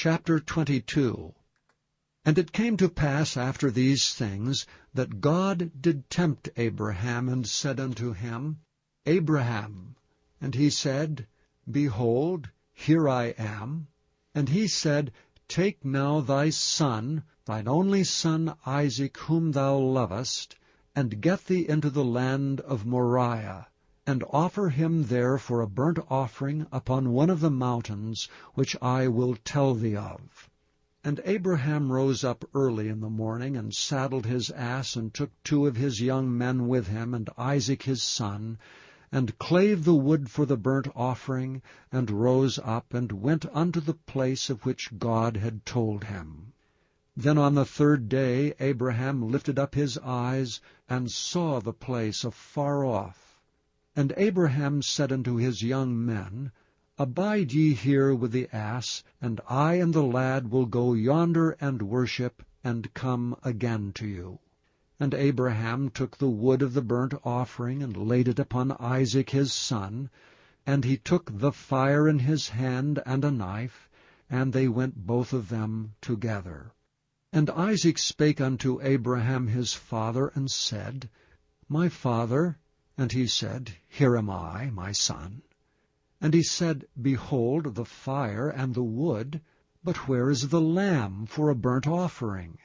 Chapter 22. And it came to pass after these things, that God did tempt Abraham, and said unto him, Abraham. And he said, Behold, here I am. And he said, Take now thy son, thine only son Isaac, whom thou lovest, and get thee into the land of Moriah, and offer him there for a burnt offering upon one of the mountains, which I will tell thee of. And Abraham rose up early in the morning, and saddled his ass, and took 2 of his young men with him, and Isaac his son, and clave the wood for the burnt offering, and rose up, and went unto the place of which God had told him. Then on the 3rd day Abraham lifted up his eyes, and saw the place afar off. And Abraham said unto his young men, Abide ye here with the ass, and I and the lad will go yonder and worship, and come again to you. And Abraham took the wood of the burnt offering, and laid it upon Isaac his son, and he took the fire in his hand and a knife, and they went both of them together. And Isaac spake unto Abraham his father, and said, My father. And he said, Here am I, my son. And he said, Behold the fire and the wood, but where is the lamb for a burnt offering?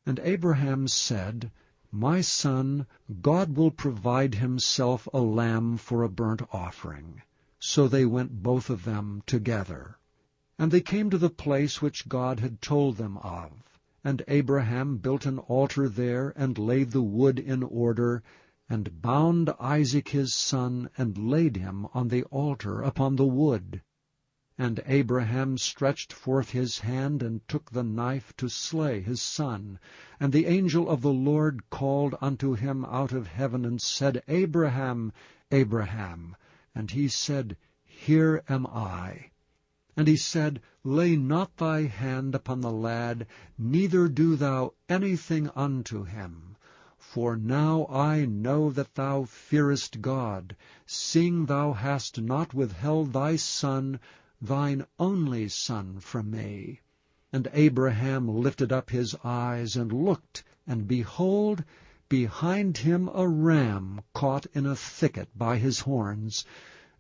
And Abraham said, My son, God will provide himself a lamb for a burnt offering. So they went both of them together. And they came to the place which God had told them of. And Abraham built an altar there, and laid the wood in order, and bound Isaac his son, and laid him on the altar upon the wood. And Abraham stretched forth his hand, and took the knife to slay his son. And the angel of the Lord called unto him out of heaven, and said, Abraham, Abraham. And he said, Here am I. And he said, Lay not thy hand upon the lad, neither do thou anything unto him. For now I know that thou fearest God, seeing thou hast not withheld thy son, thine only son, from me. And Abraham lifted up his eyes, and looked, and behold, behind him a ram caught in a thicket by his horns.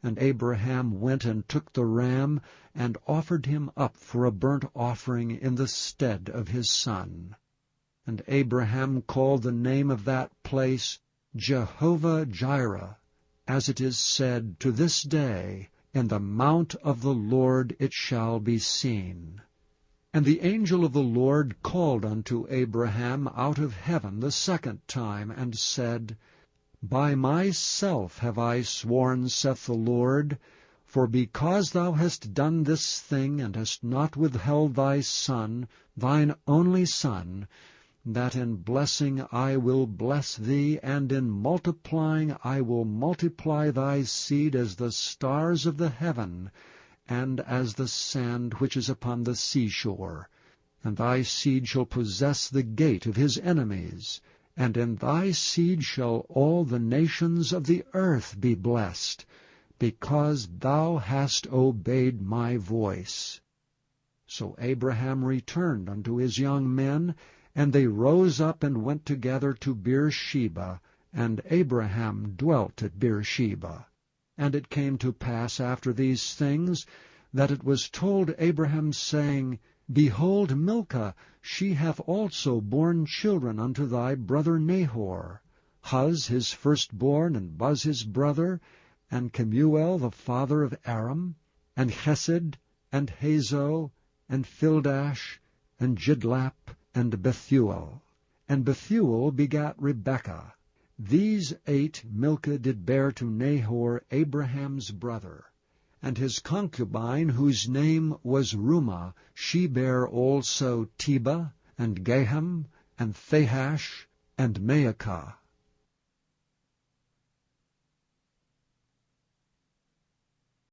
And Abraham went and took the ram, and offered him up for a burnt offering in the stead of his son. And Abraham called the name of that place Jehovah-Jireh, as it is said, To this day, In the mount of the Lord it shall be seen. And the angel of the Lord called unto Abraham out of heaven the 2nd time, and said, By myself have I sworn, saith the Lord, for because thou hast done this thing, and hast not withheld thy son, thine only son, that in blessing I will bless thee, and in multiplying I will multiply thy seed as the stars of the heaven, and as the sand which is upon the seashore. And thy seed shall possess the gate of his enemies, and in thy seed shall all the nations of the earth be blessed, because thou hast obeyed my voice. So Abraham returned unto his young men, and they rose up and went together to Beersheba, and Abraham dwelt at Beersheba. And it came to pass after these things, that it was told Abraham, saying, Behold, Milcah, she hath also borne children unto thy brother Nahor, Huz his firstborn, and Buz his brother, and Kemuel the father of Aram, and Chesed, and Hazo, and Fildash, and Jidlap, and Bethuel. And Bethuel begat Rebekah. These 8 Milcah did bear to Nahor, Abraham's brother. And his concubine, whose name was Rumah, she bare also Tebah, and Gaham, and Thahash, and Maacah.